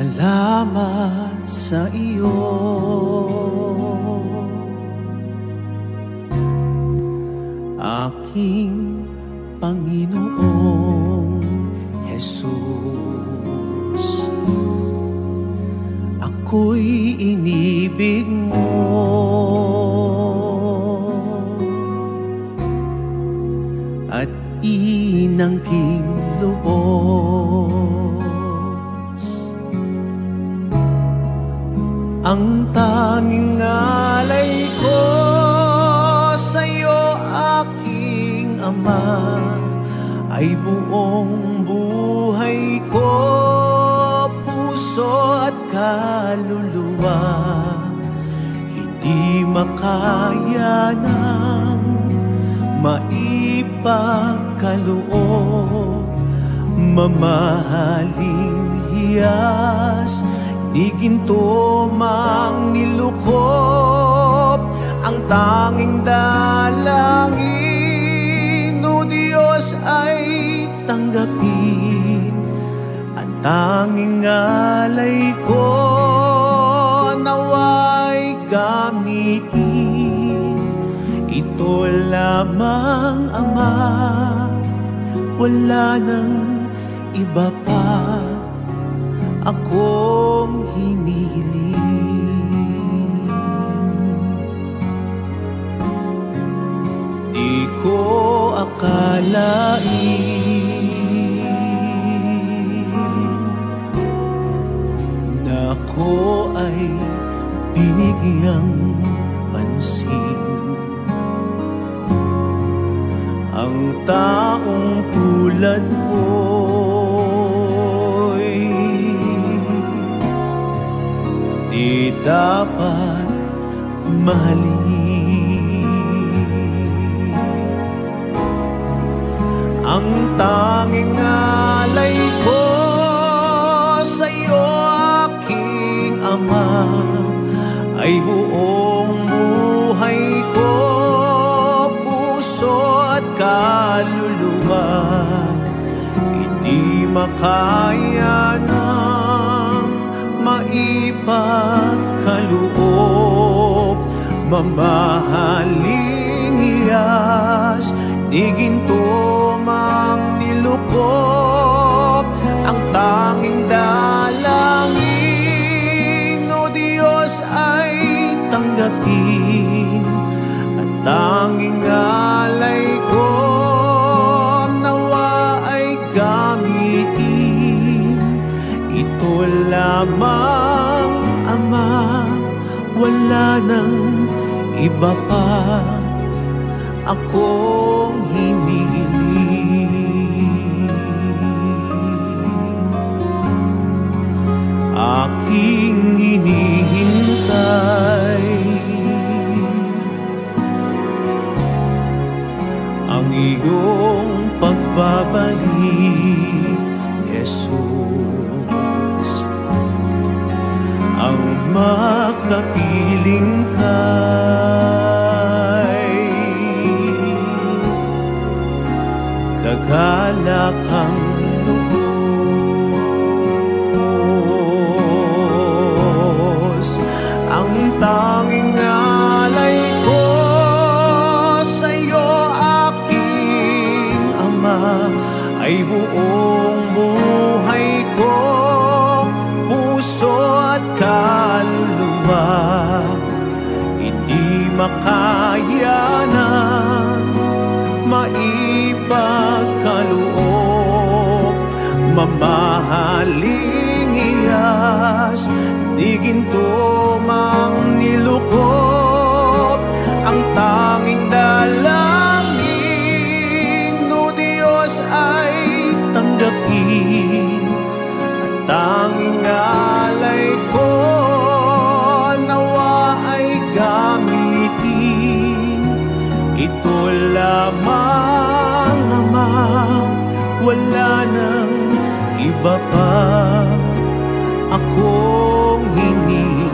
Salamat sa iyo, aking Panginoong Jesus. Ako'y inibig mo at inangking lubos. Ang tanging alay ko sa'yo, aking Ama, ay buong buhay ko, puso at kaluluwa. Hindi makaya ng maipagkaloob, mamahaling hiyas ni ginto mang nilukop. Ang tanging dalangin, o Diyos, ay tanggapin. Ang tanging alay ko, nawa'y gamitin. Ito lamang, Ama, wala nang iba pa akong hinihiling. Di ko akalain na ako ay binigyang pansin. Ang taong tulad ko'y di dapat mahalin. Ang tanging alay ko sa'yo, aking Ama, ay buong buhay ko, puso at kaluluwa. Hindi makaya ng maipagkaloob, mamahaling hiyas ni ginto mang nilukop. Ang tanging dalangin, o Diyos, ay tanggapin. Ang tanging alay ko, nawa ay gamitin. Ito lamang, Ama, wala nang iba pa akong hinihiling. Aking hinihintay ang iyong pagbabalik, Jesus. Ang makapiling kay kagalakang lubos. Ang tanging alay ko sa'yo, aking Ama, ay buong buhay ko, puso at kaluluwa. Hindi makaya ng maipagkaloob, mamahaling hiyas ni ginto mang nilukop. Ang tanging dalangin, o Diyos, ay tanggapin. Ang tanging alay ko, nawa ay gamitin. Ito lamang, Ama, wala nang iba pa akong hinihiling.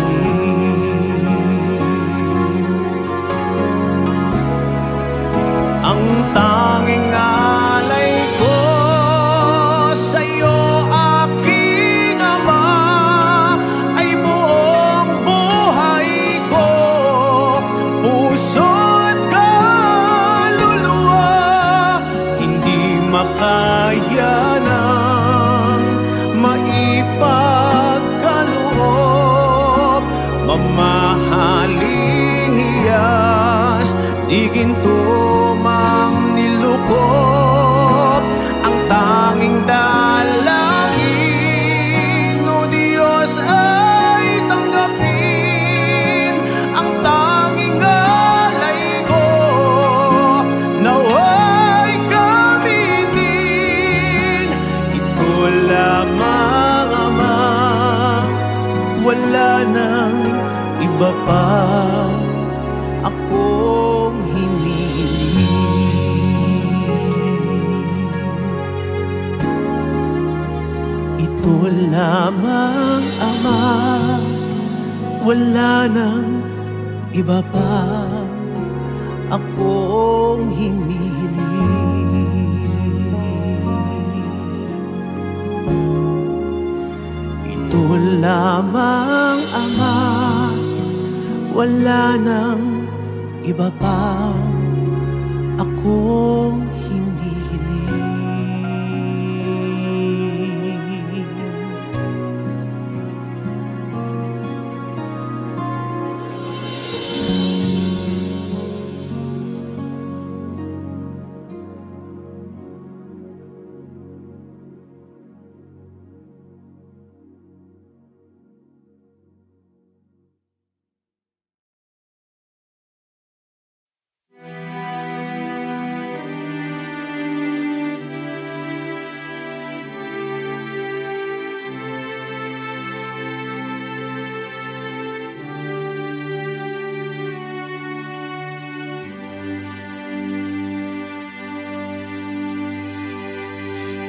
Ang tanging alay ko sa'yo, aking Ama, ginto mang nilukop, ang tanging dalangin, o Diyos ay tanggapin ang tanging alay ko. Naway gamitin, ito lamang Ama, wala nang iba pa akong hinihiling. Ito lamang Ama, wala nang iba pa akong hinihiling. Ito lamang Ama, wala nang iba pa akong hindi hiling.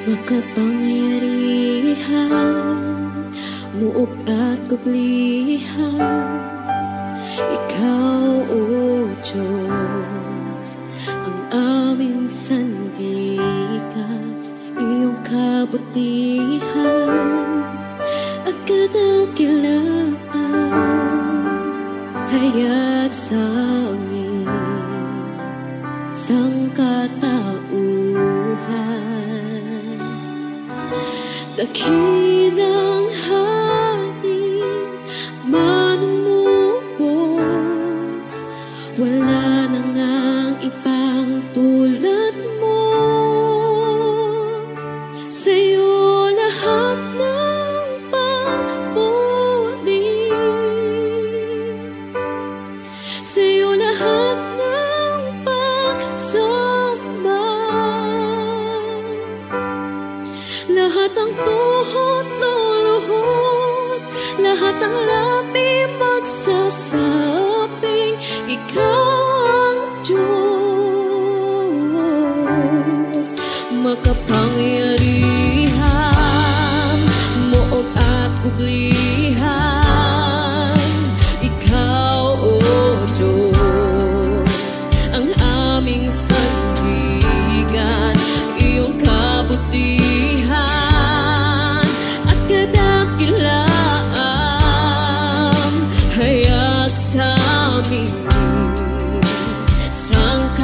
Makapangyarihan, muog at kublihan, Ikaw, O Diyos, ang aming sandigan. Iyong kabutihan at kadakilaan hayag sa amin sangkatauhan. Dakilang hari, manunubos, wala na ngang ibang tulad mo. Sa'yo lahat ng papuri, sa'yo lahat ng pagsamba. Lahat ang tuhod luluhod, lahat ang labi magsasabing Ikaw ang Diyos. Makapangyarihan, muog at kublihan, Ikaw, O Diyos, ang aming sandigan. Iyong kabutihan at kadakilaan hayag sa amin sangkatauhan.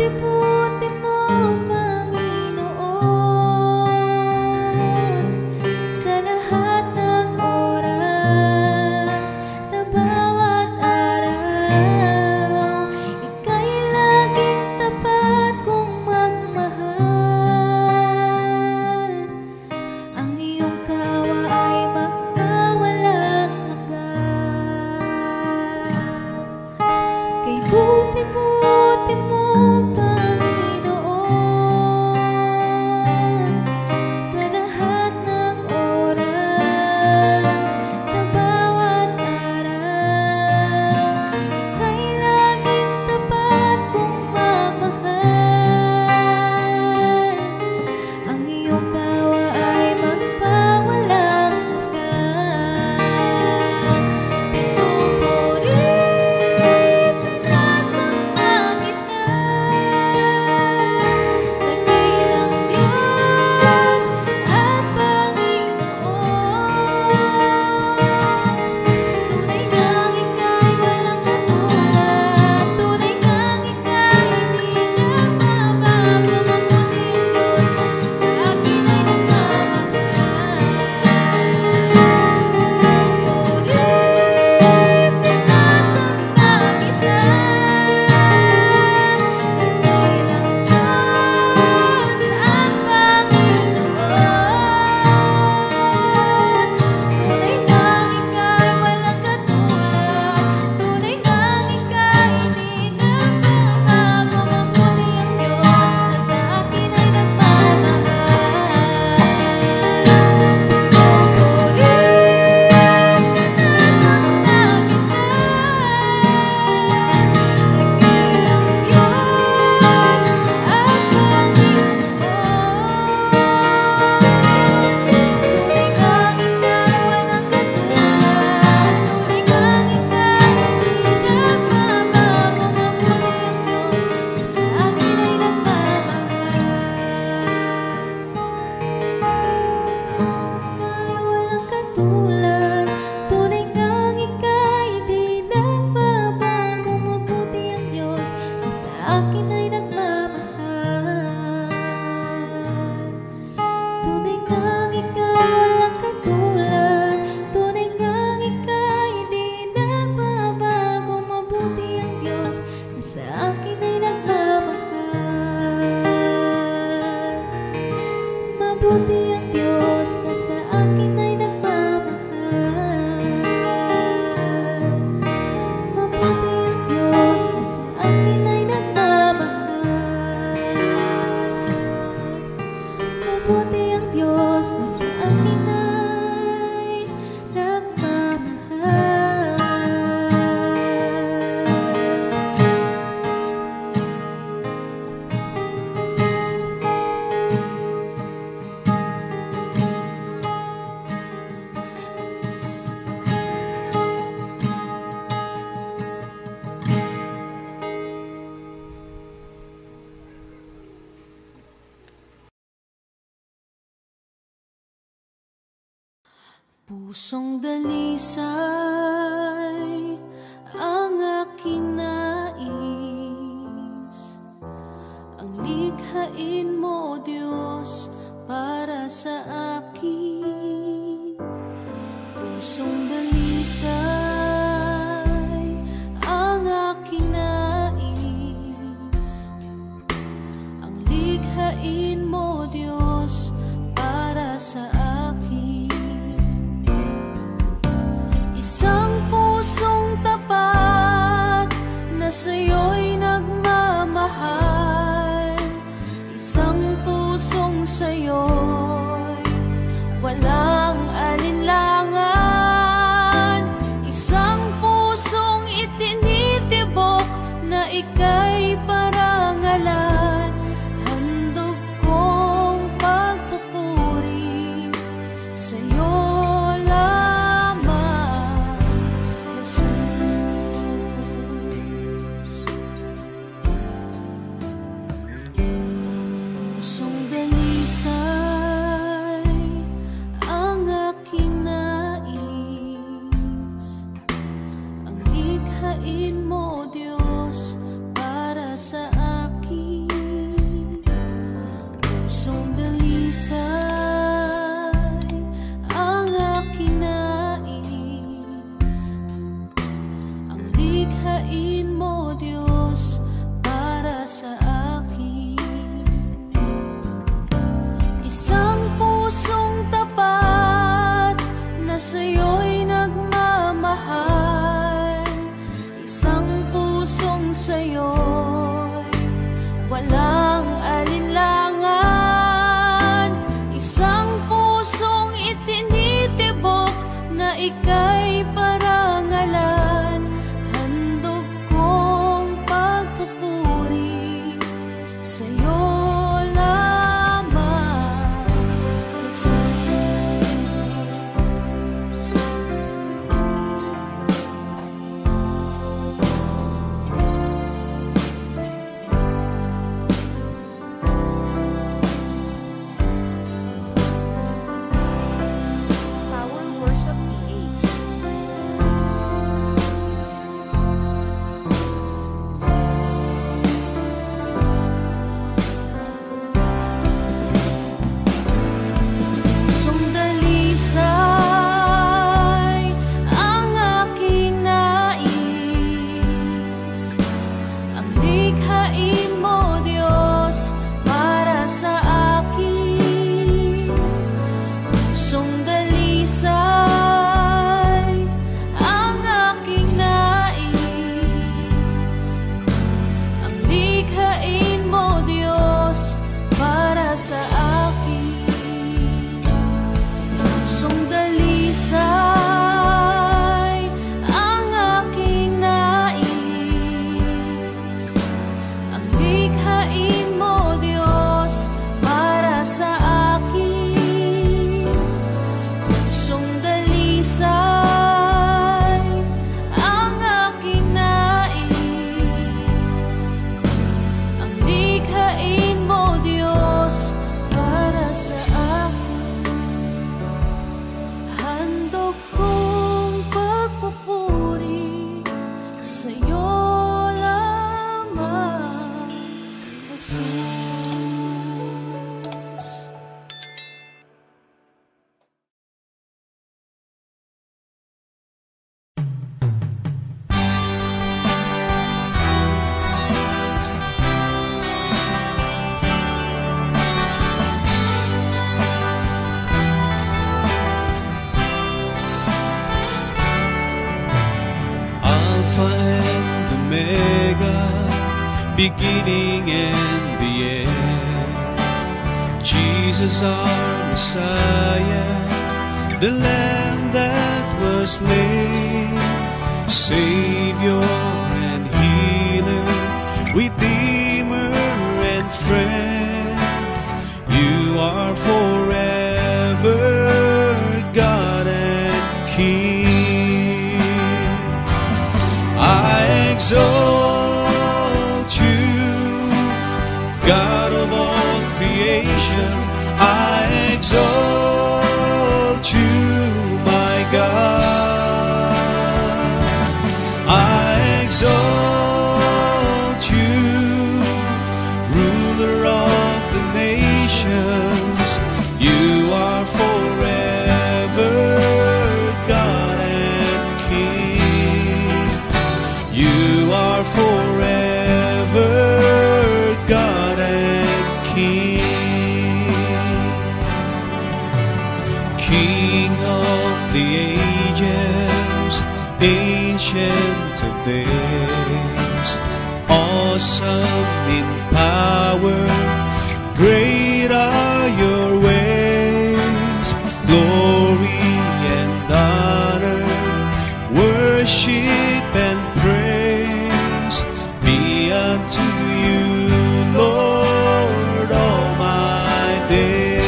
buti-buti mo, Panginoon, sa lahat ng oras, sa bawat araw. Ika'y laging tapat kong magmahal. Ang iyong kawa ay magpawalang hanggan. Kay buti-buti mo, Panginoon, sa lahat ng oras, sa bawat araw. Ika'y laging tapat kong magmahal. Ang iyong kawa ay magpawalang hanggan. Pinupuri, sinasamba kita, dakilang Diyos at Panginoon. Tunay ngang ika'y walang katulad, tunay ngang ika'y di nagbabago. Mabuting Diyos na sa akin ay nagmamahal. Pinupuri, sinasamba kita, dakilang Diyos at Panginoon. Tunay ngang ika'y walang katulad, tunay ngang ika'y di nagbabago. Mabuti ang Diyos na sa akin ay nagmamahal. Pinupuri, sinasamba kita, dakilang Diyos at Panginoon. Tunay ngang ika'y walang katulad, tunay ngang ika'y di nagbabago. Mabuti ang Diyos na sa akin ay nagmamahal. Ika'y walang katulad, tunay ngang ika'y di nagbabago. Mabuti ang Diyos na sa akin ay nagmamahal. Tunay ngang ika'y walang katulad, tunay ngang ika'y di nagbabago. Mabuti ang Diyos na sa akin ay nagmamahal. Mabuti ang Diyos na sa akin ay nagmamahal. Mabuti ang Diyos na sa akin ay nagmamahal. Mabuti ang Diyos na sa akin ay Pusong dalisay ang aking nais, ang likhain mo, O Diyos, para sa akin. Pusong dalisay ang aking nais, ang likhain mo, O Diyos, para sa akin. Isang pusong tapat na sa'yo'y nagmamahal, isang pusong sa'yo'y walang alinlangan, isang pusong itinitibok na ika'y parangalan. Handog kong pagpupuri sa'yo lamang, Jesus. Pusong dalisay ang aking nais, ang likhain mo, O Diyos, para sa akin. Alpha and Omega, beginning and the end. Jesus our Messiah, the Lamb that was slain, Savior and Healer, Redeemer and Friend. You are forever God and King. I exalt you, God of all creation. I exalt you, my God. I exalt you, ruler of the nations. You are forever God and King. You are forever God and King. King of the ages, Ancient of days, awesome in power, great are your ways. Glory and honor, worship and praise be unto you, Lord, all my days.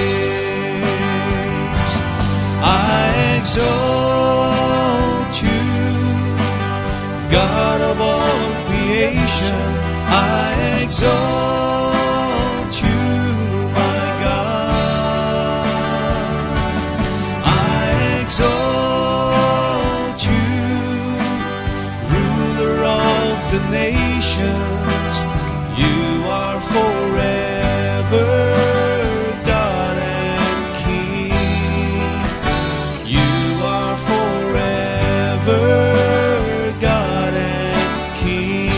I exalt you, God of all creation. I exalt you, my God. I exalt you, ruler of the nations. You are forever God and King. You are forever God and King.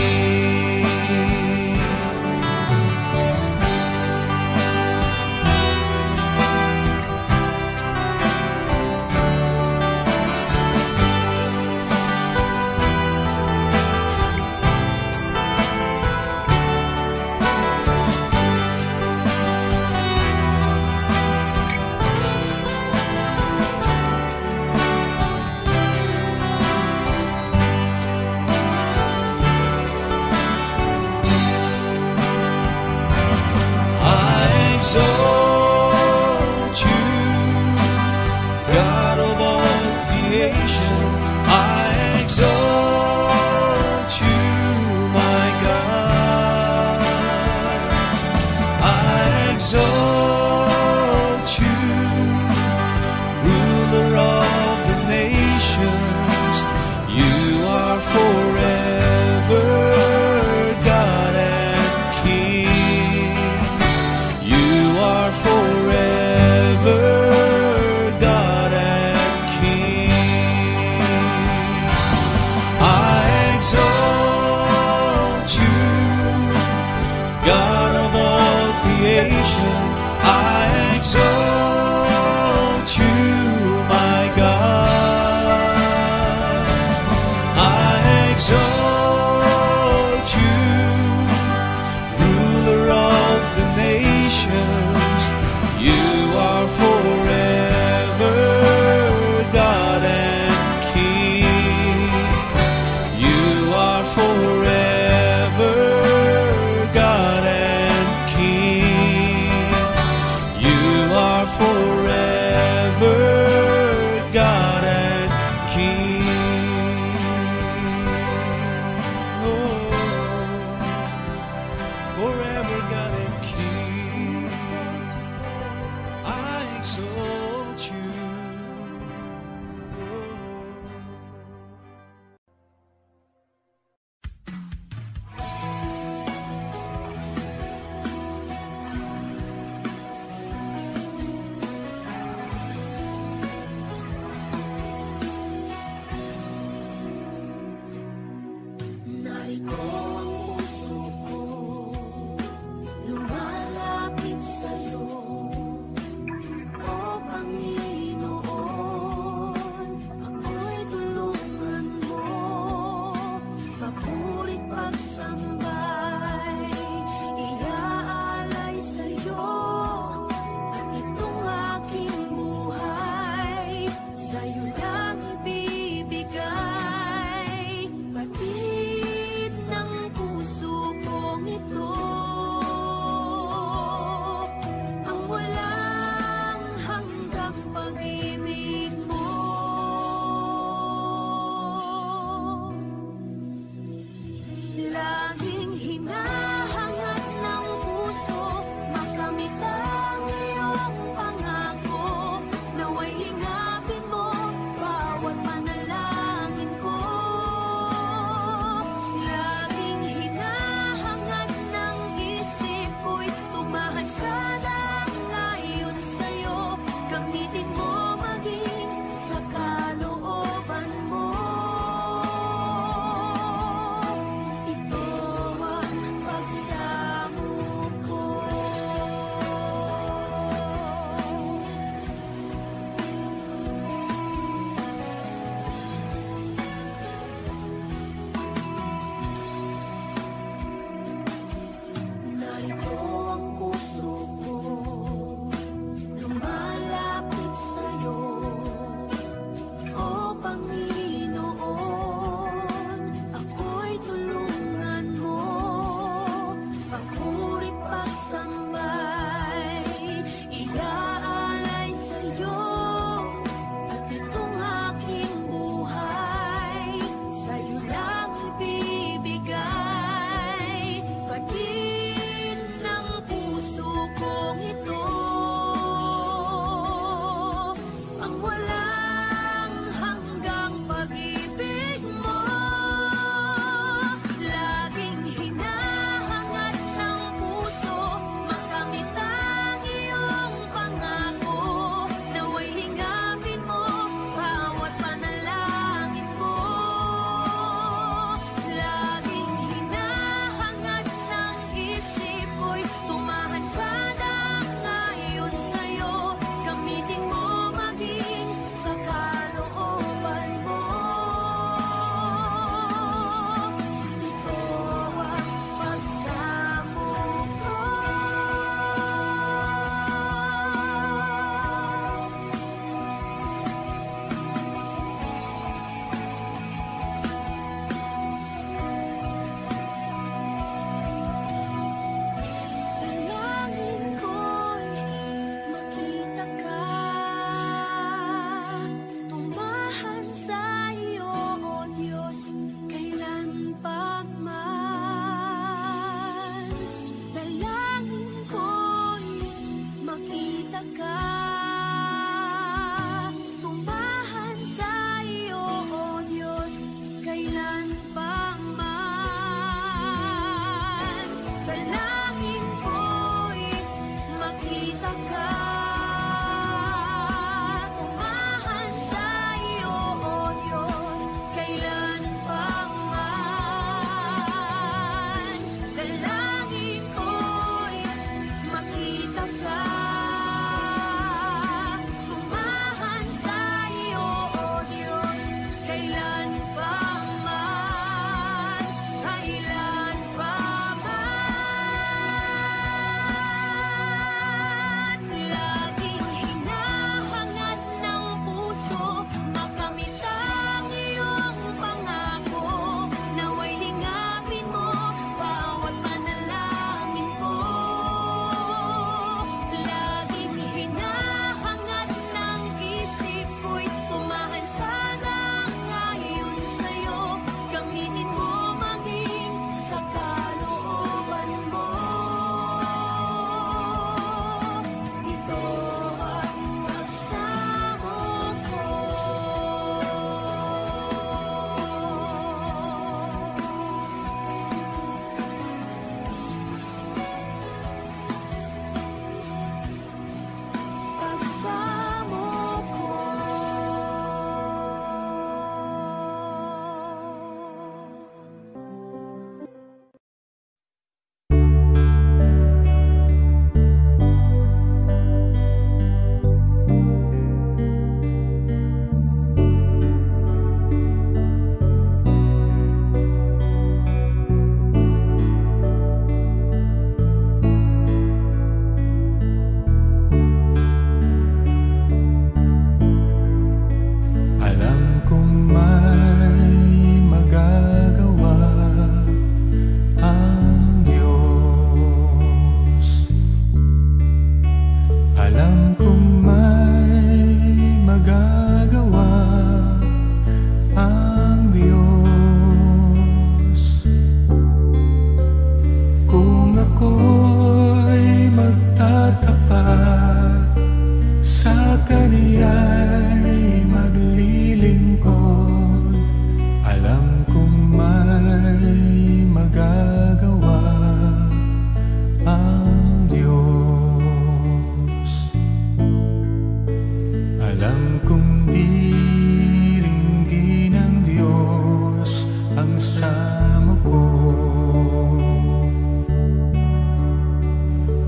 kasama ko.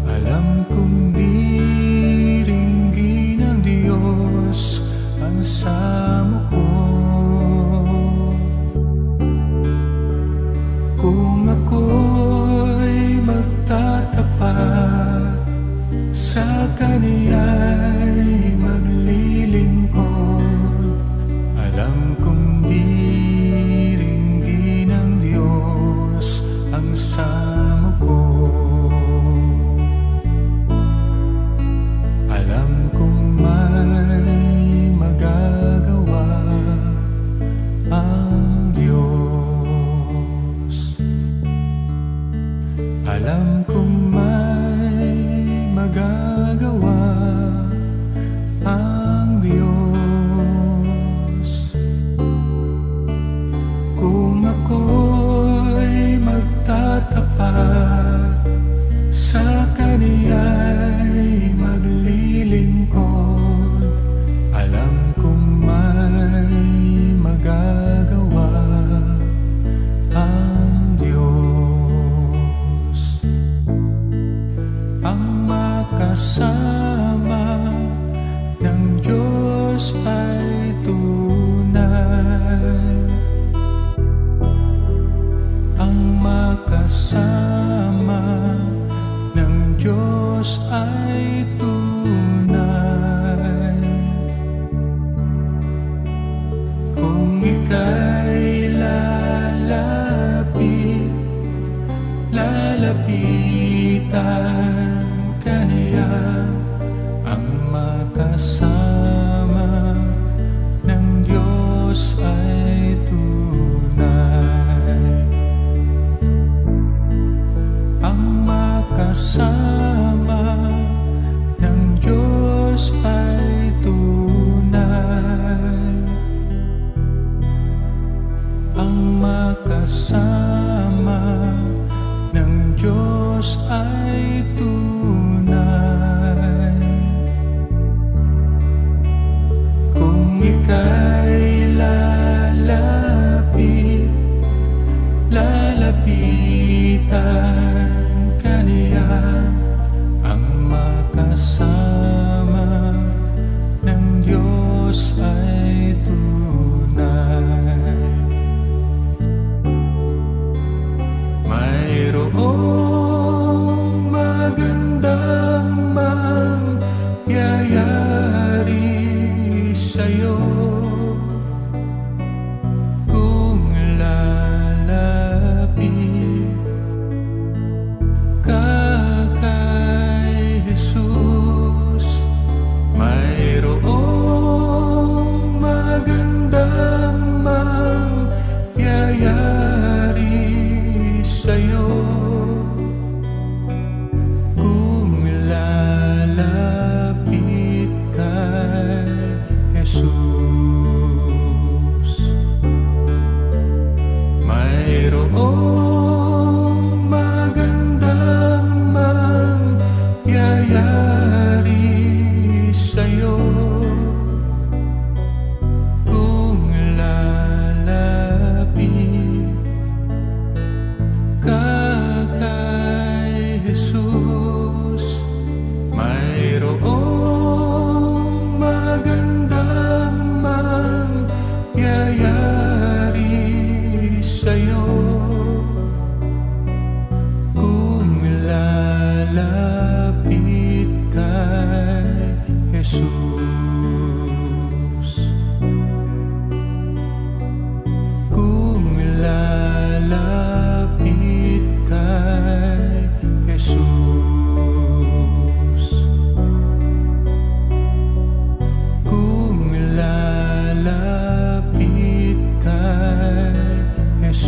Alam kong diringgin ng Diyos ang samo ko. Kung ako'y magtatapat sa Kaniya'y maglilingkod, alam kong diringgin ng Diyos ang samo ko. Alam kong may magagawa ang Diyos. Alam kong may magagawa ang Diyos. Kung ako'y magtatapat sa Kaniya'y maglilingkod, alam kong may magagawa ang Diyos. Ang makasama ng Diyos ay tunay. Ang makasama ng Diyos ay tunay. Kung ika'y lalapitan ka niya, ang makasama ng Diyos ay tunay. Ang makasama ng Diyos ay tunay. Ang makasama ng Diyos ay tunay. Kung ika'y lalapitan ka niya, ang makasama ng Diyos ay tunay. Mayroong magandang mangyayari sa'yo kung lalapit ka kay Jesus. Mayroong magandang mangyayari sa'yo kung lalapit kay Jesus. Mayroong magandang mangyayari sa'yo kung lalapit ka kay Jesus. Mayroong magandang mangyayari sa'yo kung lalapit kay Jesus. Kung lalapit kay Jesus. Kung lalapit kay Jesus.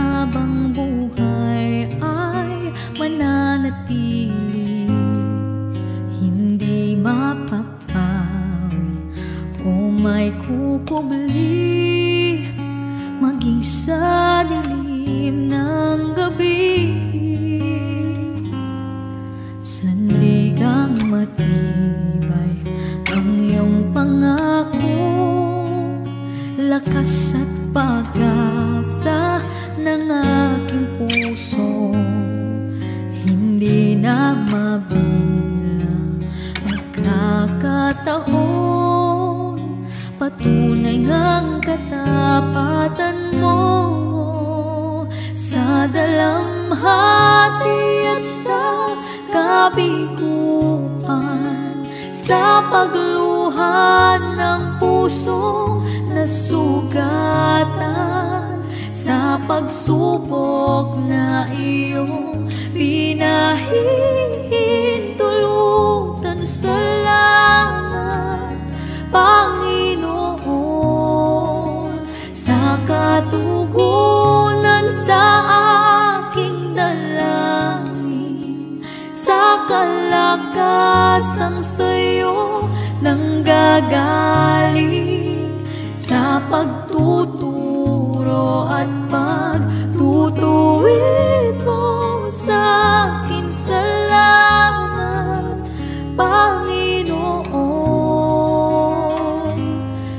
habang buhay ay mananatili, hindi mapapawi o may kukubli, maging sa dilim ng gabi. Sandigang matibay ang iyong pangako, lakas at pag-asa ng aking puso, hindi na mabilang magkakataon, patunay ng katapatan mo sa dalamhati at sa kabiguan, sa pagluhan ng puso na sugatan, sa pagsubok na iyong pinahihintulutan. Salamat, Panginoon, sa katugunan sa aking dalangin, sa kalakasang sa'yo nanggagaling, sa pagtuturo at pagtutuwid mo sa akin. Salamat, Panginoon,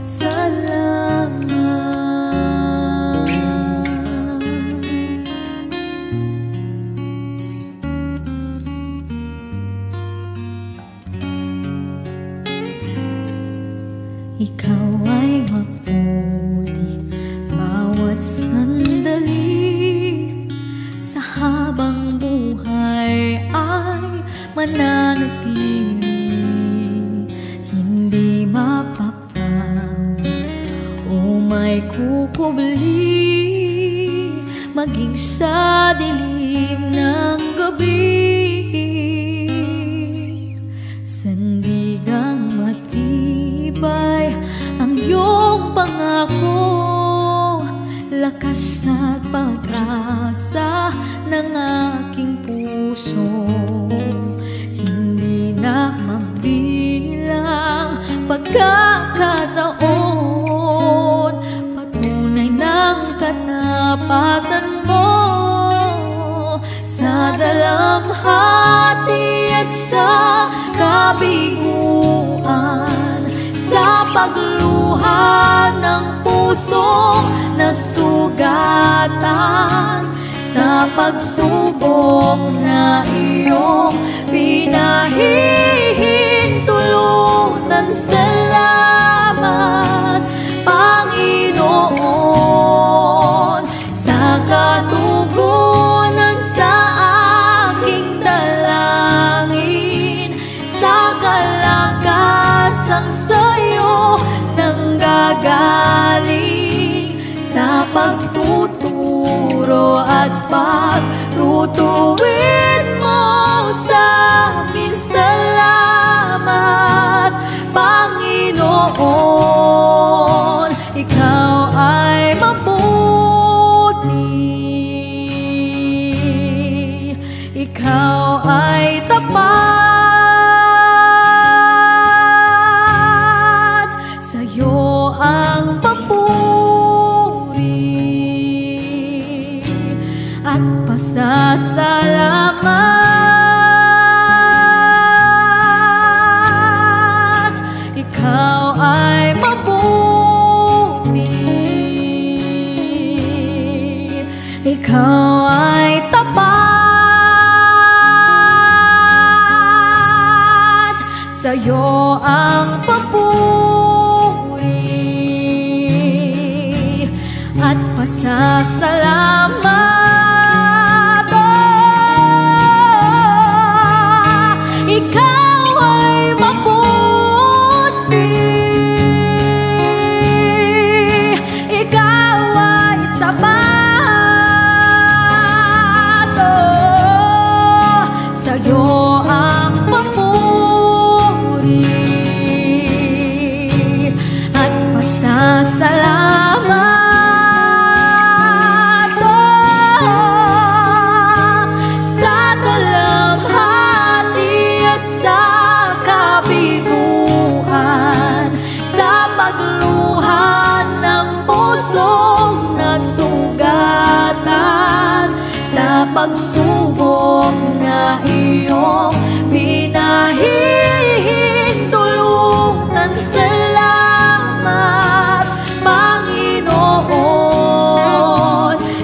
salamat. Ikaw ay mabuti bawat sandali, sa habang buhay ay mananatili, hindi mapapawi o may kukubli, maging sa dilim ng gabi. Sandigang matibay ang iyong pangako, lakas at pag-asa ng aking puso, hindi na mabilang pagkakataon, patunay ng katapatan mo sa dalamhati at sa kabiguan, sa pagluha ng puso na sugatan, sa pagsubok na iyong pinahihintulutan. Salamat, Panginoon, sa katugunan sa aking dalangin, sa kalakasang sa'yo nanggagaling, sa pagtuturo at pagtutuwid mo sa akin. Salamat, Panginoon, ikaw ay mabuti, ikaw ay tapat, sa'yo ang papuri at pasasalamat. Ikaw ay mabuti, ikaw ay tapat, sa'yo ang papuri at pasasalamat. Ikaw ay mabuti, ikaw ay sapat, sa'yo ang papuri at pasasalamat. pagsubok na iyong pinahihintulutan. Salamat, Panginoon,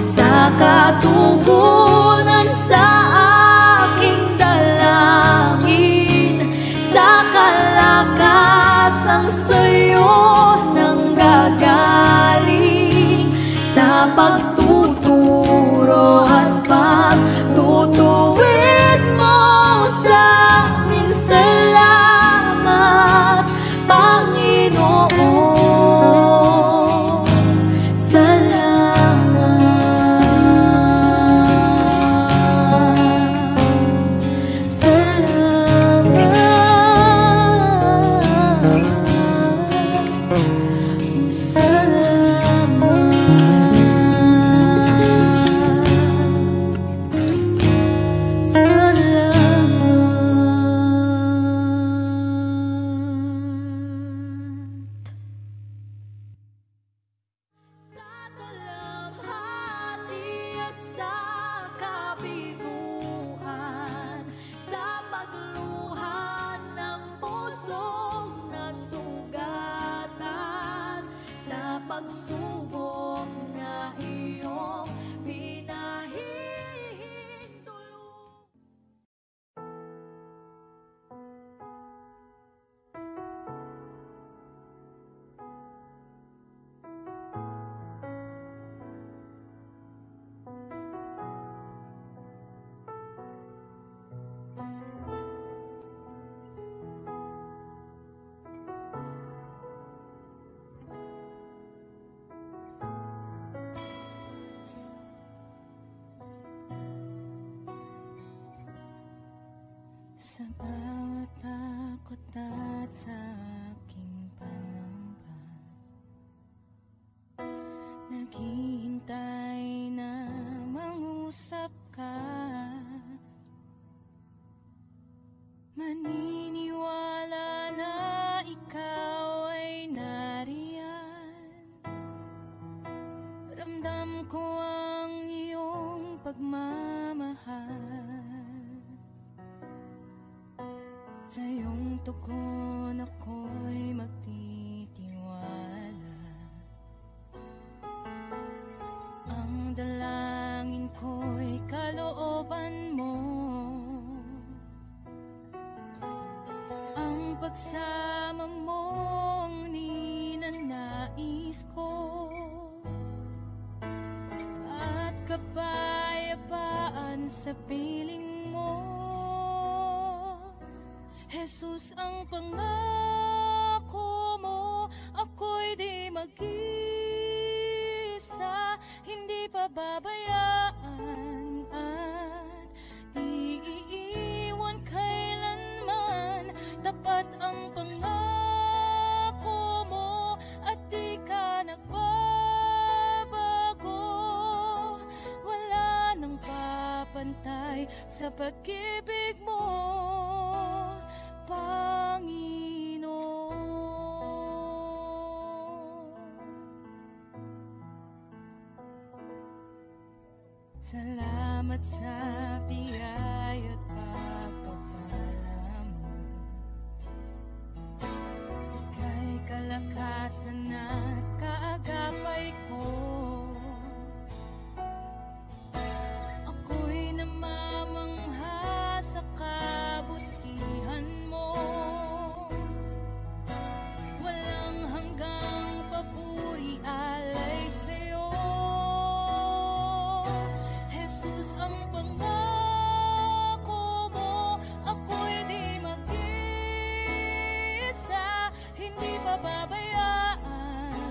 sa katugunan sa aking dalangin, sa kalakasang sa'yo nang gagaling, sa pagtuturo at pagtutuwid mo sa amin. Salamat, Panginoon. Salamat. Pagsubok na iyong pinahihintulot. Sa bawat takot at sa aking pangamba, naghihintay na mangusap ka. Maniniwala na ikaw ay nariyan. Ramdam ko ang iyong pagmamahal. Sa iyong tugon ako'y magtitiwala. Ang dalangin ko'y kalooban mo. Ang pagsama mong ninanais ko. At kapayapaan sa piling mo. Jesus, ang pangako mo, ako'y di mag-isa, hindi pababayaan at di iiwan kailanman. Tapat ang pangako mo at di ka nagbabago. Wala nang papantay sa pag-ibig mo, Panginoon. Salamat sa biyaya at pagpapala mo. Ika'y kalakasan at kaagapay ko. Ako'y namamangha sa kabutihan mo. Walang hanggang papuri alay sa'yo. Jesus, ang pangako mo, ako'y di mag-isa, hindi pababayaan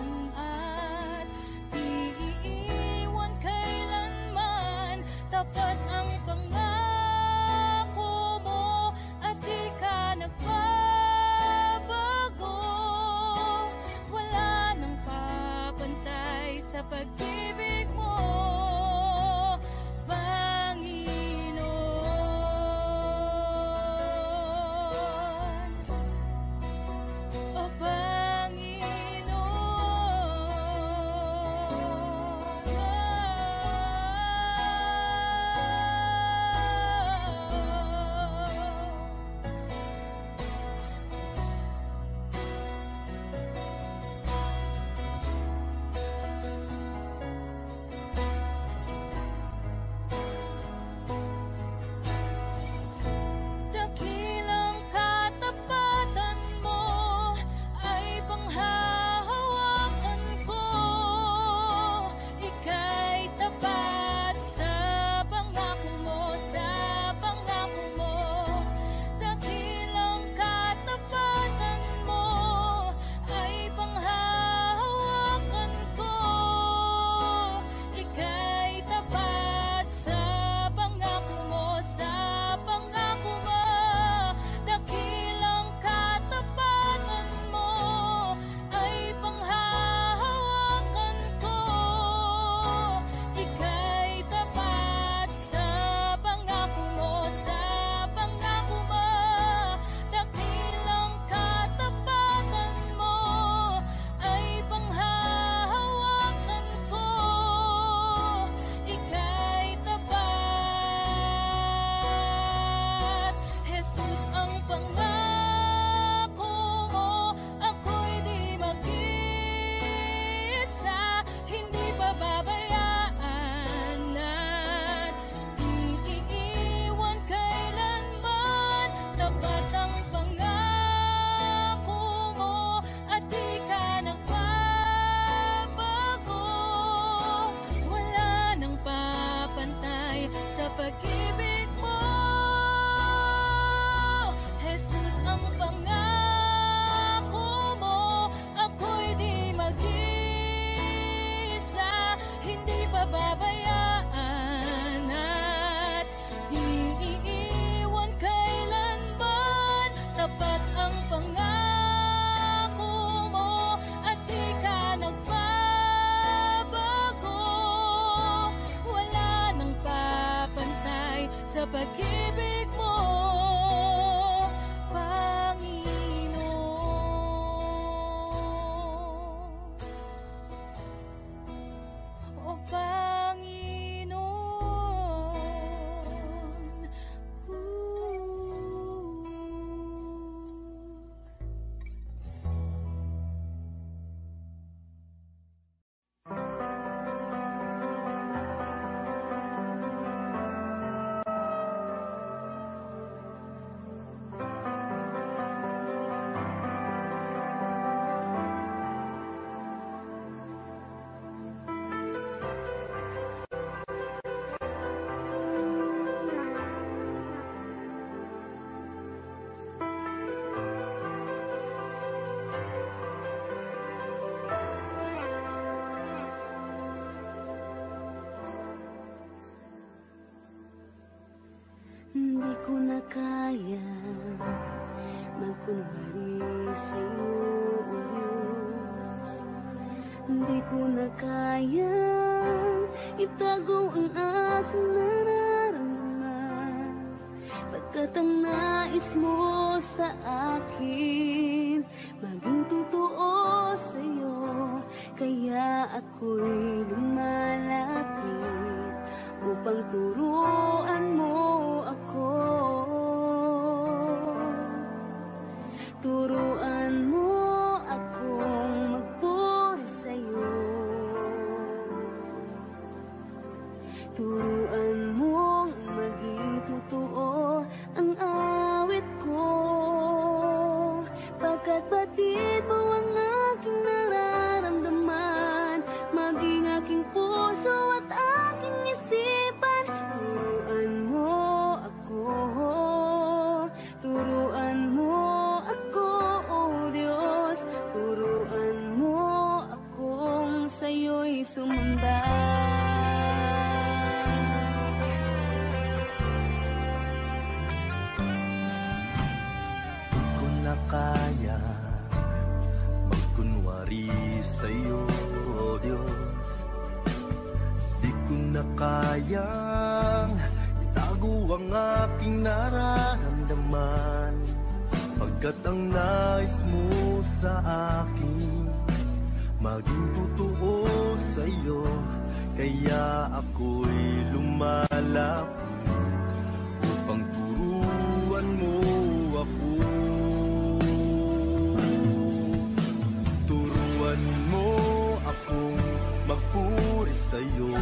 sa pag-ibig mo. Jesus, ang pangako mo, ako'y di mag-isa, hindi pababayaan at di iiwan kailanman. Tapat ang pangako mo at di ka nagbabago. Wala nang papantay sa pag-ibig mo, Panginoon. O Panginoon. Hindi ko na kaya magkunwari sa'yo, O Diyos. Hindi ko na kaya itago ang aking nararamdaman, pagkat ang nais mo sa akin maging totoo sa'yo. Kaya ako'y lumalapit upang turuan mo ako. Turuan mo akong magpuri sa'yo. Turuan mong maging totoo ang awit ko, pagkat batid mo ang aking nararamdaman, maging aking puso at aking isipan. Turuan mo ako, turuan mo ako, O Diyos. Turuan mo akong sa'yo'y sumamba. Di ko na kaya magkunwari sa'yo, O Diyos. Di ko na kayang itago ang aking nararamdaman, pagkat ang nais mo sa akin maging totoo sa'yo. Kaya ako'y lumalapit upang turuan mo ako. Turuan mo akong magpuri sa'yo.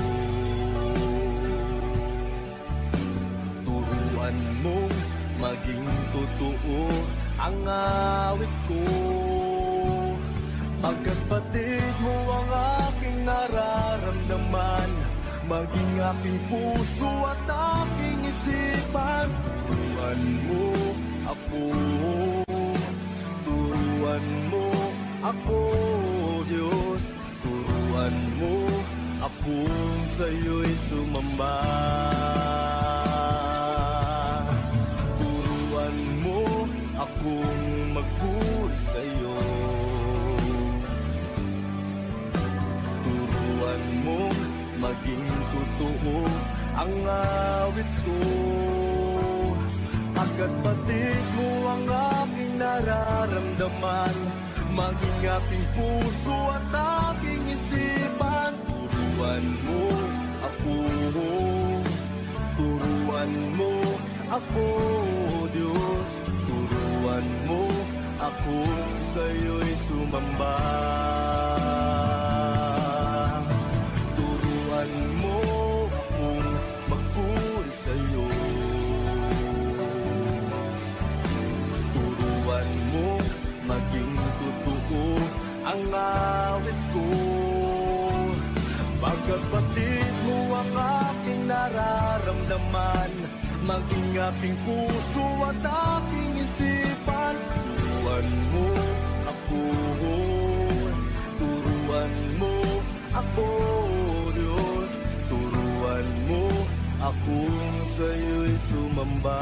Turuan mong maging totoo ang awit ko, pagkat batid mo ang aking nararamdaman, maging aking puso at aking isipan. Turuan mo ako, turuan mo ako, Diyos. Turuan mo akong sa'yo'y sumamba. Turuan mo akong magpuri sa'yo. Turuan mo maging totoo ang awit ko, pagkat batid mo ang aking nararamdaman, maging aking puso at aking isipan. Turuan mo ako, turuan mo ako, Diyos. Turuan mo ako sa'yo'y sumamba. Turuan mo akong magpuri sa'yo. Turuan mo maging totoo ang awit ko, pagkat batid mo ang aking nararamdaman, nararamdaman, maging aking puso at aking isipan. Turuan mo ako, turuan mo ako, Diyos. Turuan mo akong sa'yo'y sumamba.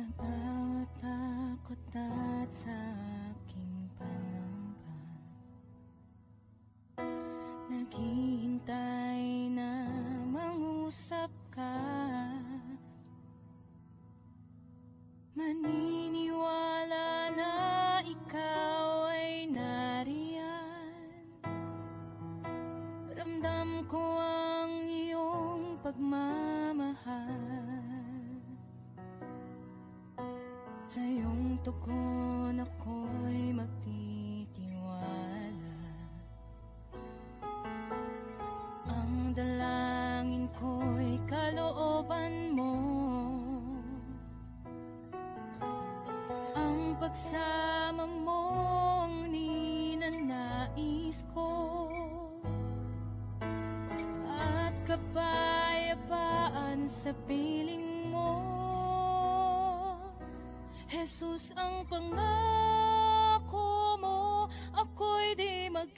Sa bawat takot at sa aking pangamba, naghihintay na mangusap ka. Maniniwala na ikaw ay nariyan. Ramdam ko ang iyong pagmamahal. Sa iyong tugon ako'y magtitiwala. Ang dalangin ko'y kalooban mo. Ang pagsama mo ang ninanais ko. At kapayapaan sa piling mo. Jesus, ang pangako mo, ako'y di mag-isa,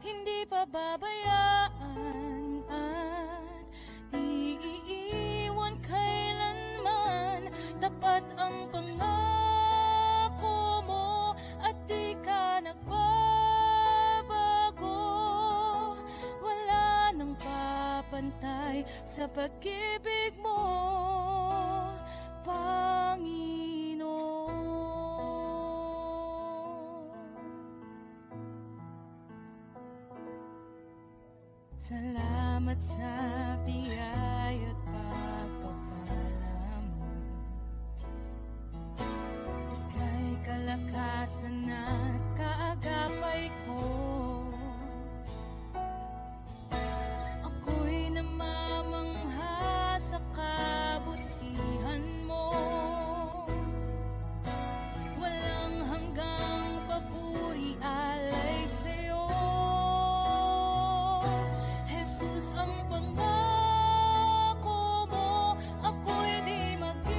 hindi pababayaan at di iiwan kailanman. Tapat ang pangako mo at di ka nagbabago. Wala nang papantay sa pag-ibig mo, Panginoon. Salamat sa biyaya at pagpapala mo. Ika'y kalakasan at kaagapay ko. Ako'y namamangha sa kabutihan mo. Walang hanggang papuri alay sa'yo. Jesus, ang pangako mo, ako'y di mag-isa,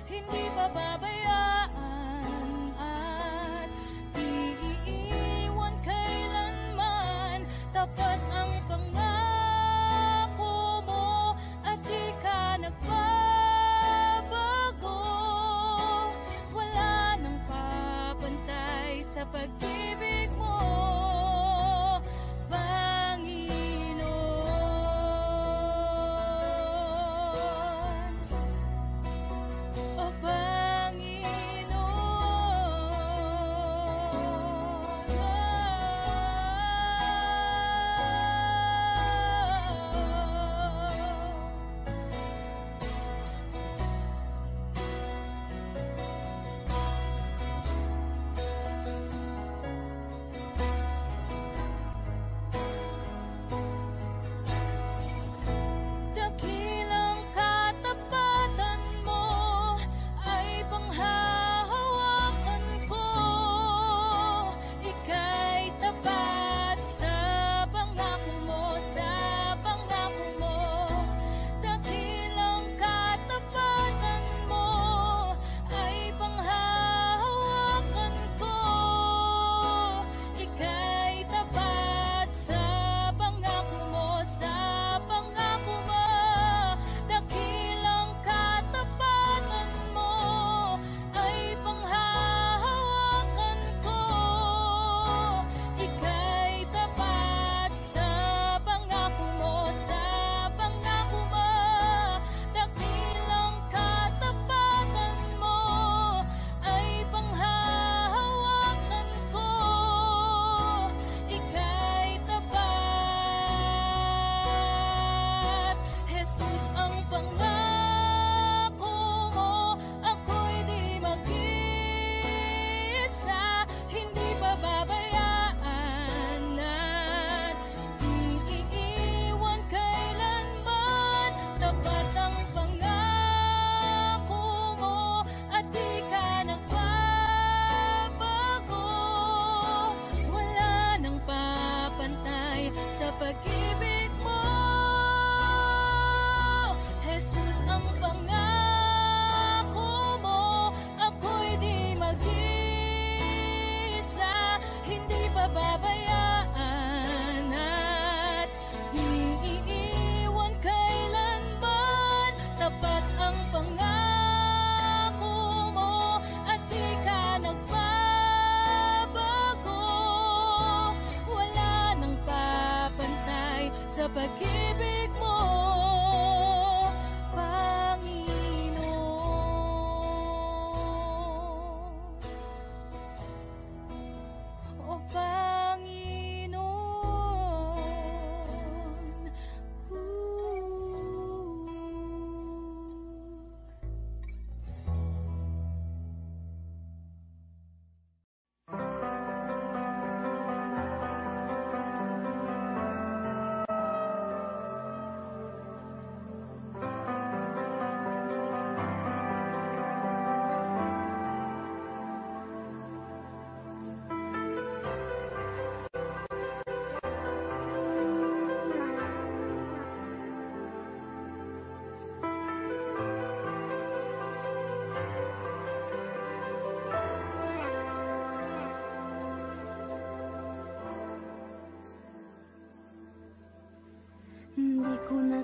hindi pababayaan at di iiwan kailanman. Tapat ang pangako mo at di ka nagbabago. Wala nang papantay sa pag-ibig mo, Panginoon. O Panginoon.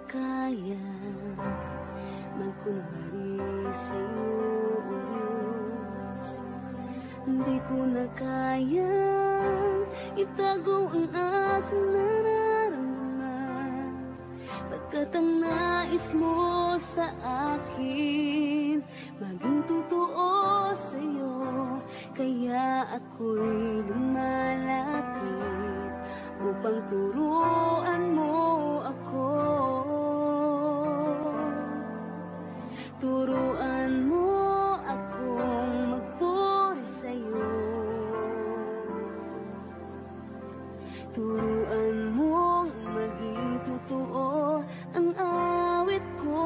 kaya magkunwari sa'yo, O Diyos. Hindi ko na kayang itago ang aking nararamdaman, pagkat ang nais mo sa akin maging totoo sa'yo. Kaya ako'y lumalapit upang turuan mo ako. Turuan mo akong magpuri sa'yo. Turuan mong maging totoo ang awit ko,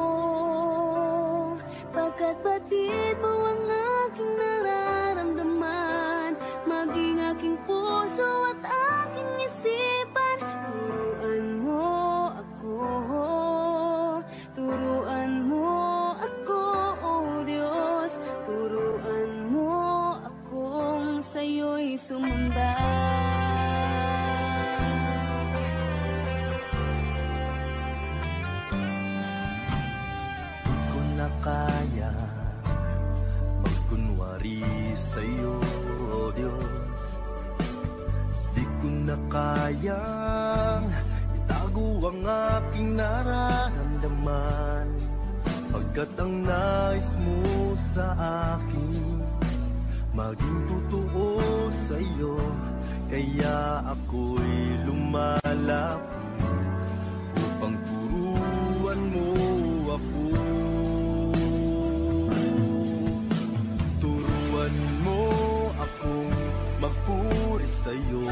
pagkat batid mo ang aking nararamdaman, maging aking puso at aking isipan. Turuan mo ako, turuan mo ako, O Diyos. Turuan mo akong sa'yo'y sumamba. Di ko na kaya magkunwari sa'yo, O Diyos. Di ko na kayang itago ang aking nararamdaman, pagkat ang nais mo sa akin maging totoo sa'yo. Kaya ako'y lumalapit upang turuan mo ako. Turuan mo akong magpuri sa'yo.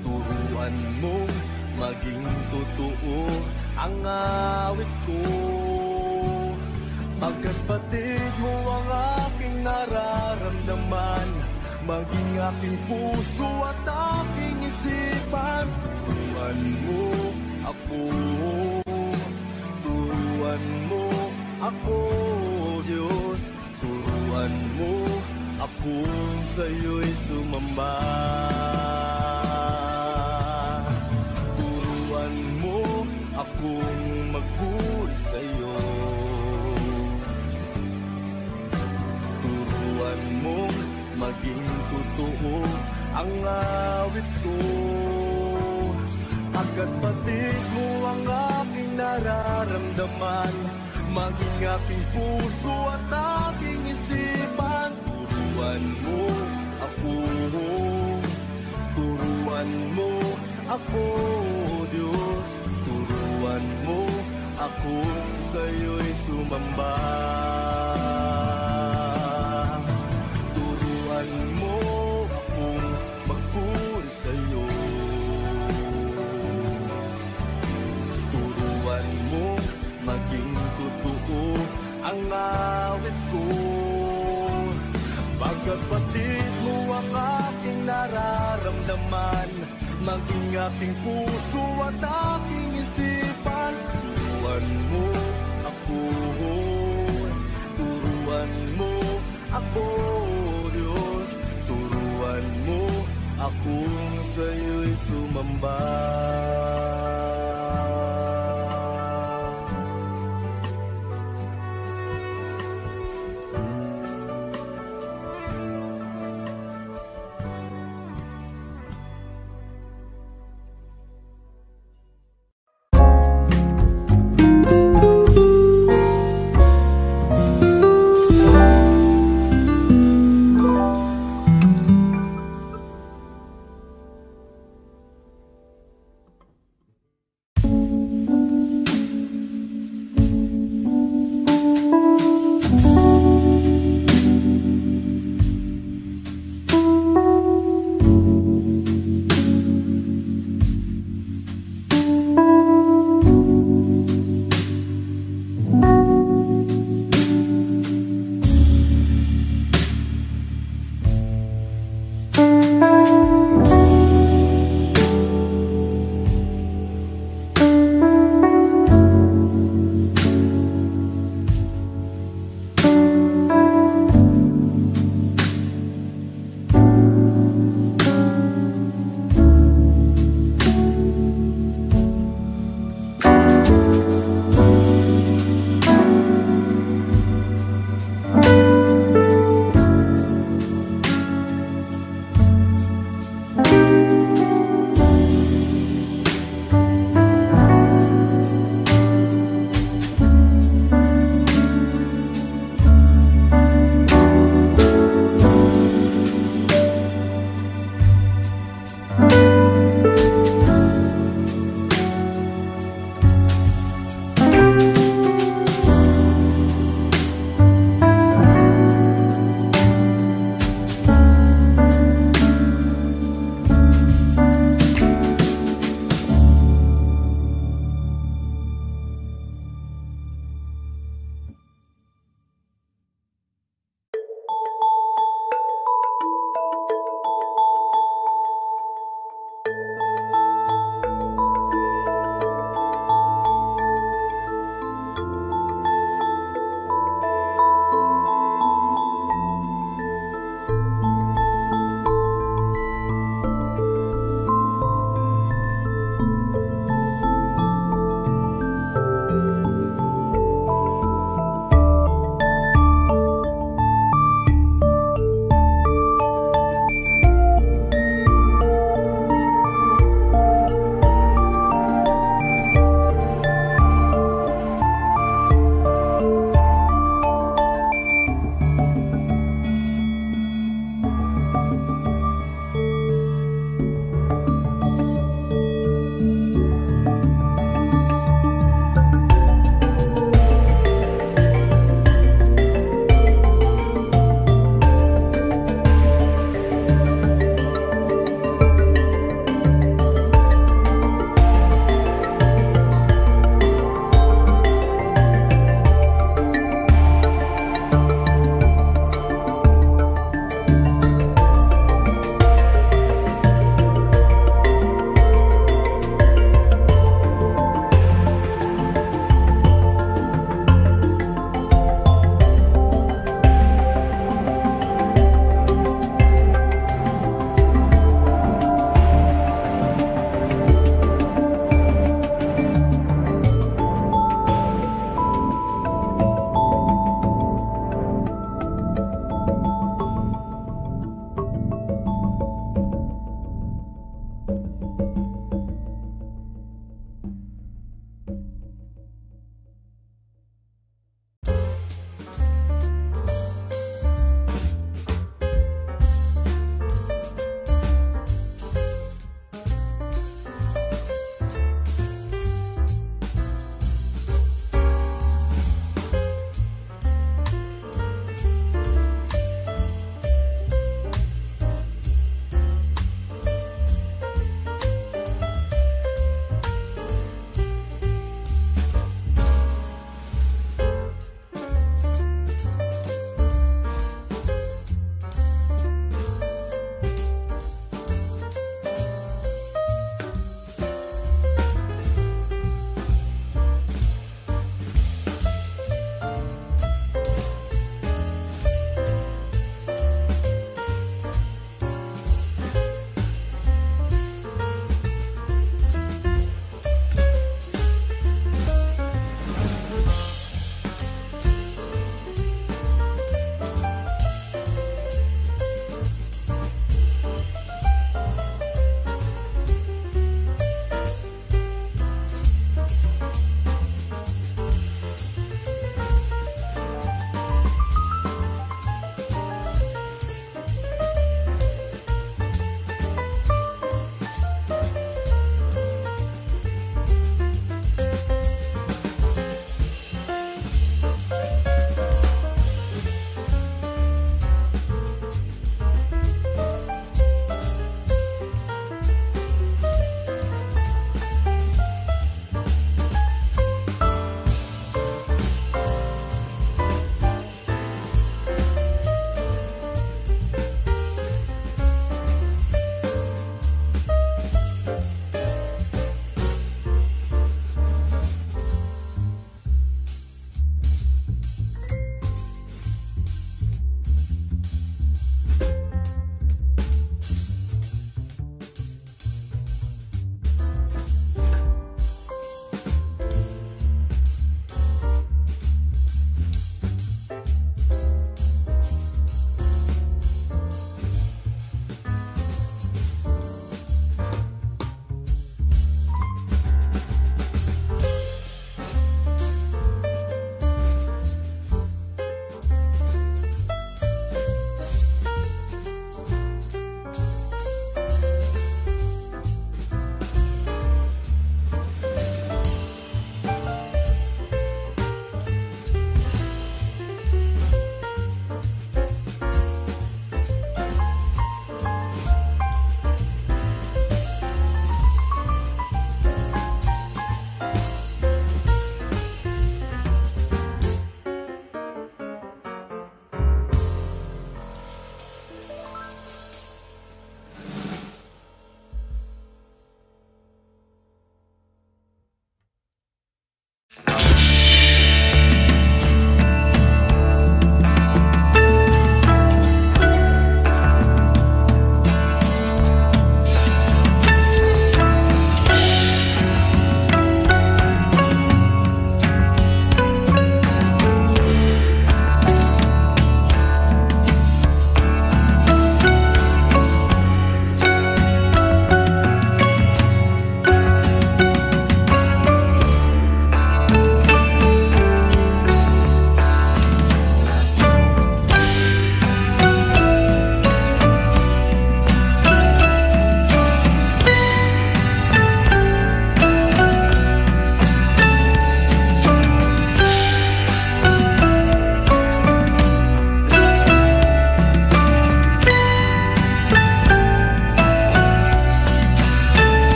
Turuan mo maging totoo ang awit ko, pagkat batid mo ang aking nararamdaman, maging aking puso at aking isipan. Turuan mo ako, turuan mo ako, Diyos. Turuan mo ako sa'yo'y sumamba. Turuan mo akong magpuri sa'yo. Turuan mong maging totoo ang awit ko, pagkat batid mo ang aking nararamdaman, maging aking puso at aking isipan. Turuan mo ako, turuan mo ako, Diyos. Turuan mo ako sa'yo'y sumamba. Turuan mo akong magpuri sa'yo. Turuan mo maging totoo ang awit ko, pagkat batid mo ang aking nararamdaman, maging aking puso at aking isipan. Turuan mo ako, turuan mo ako, Diyos. Turuan mo akong sa'yo'y sumamba.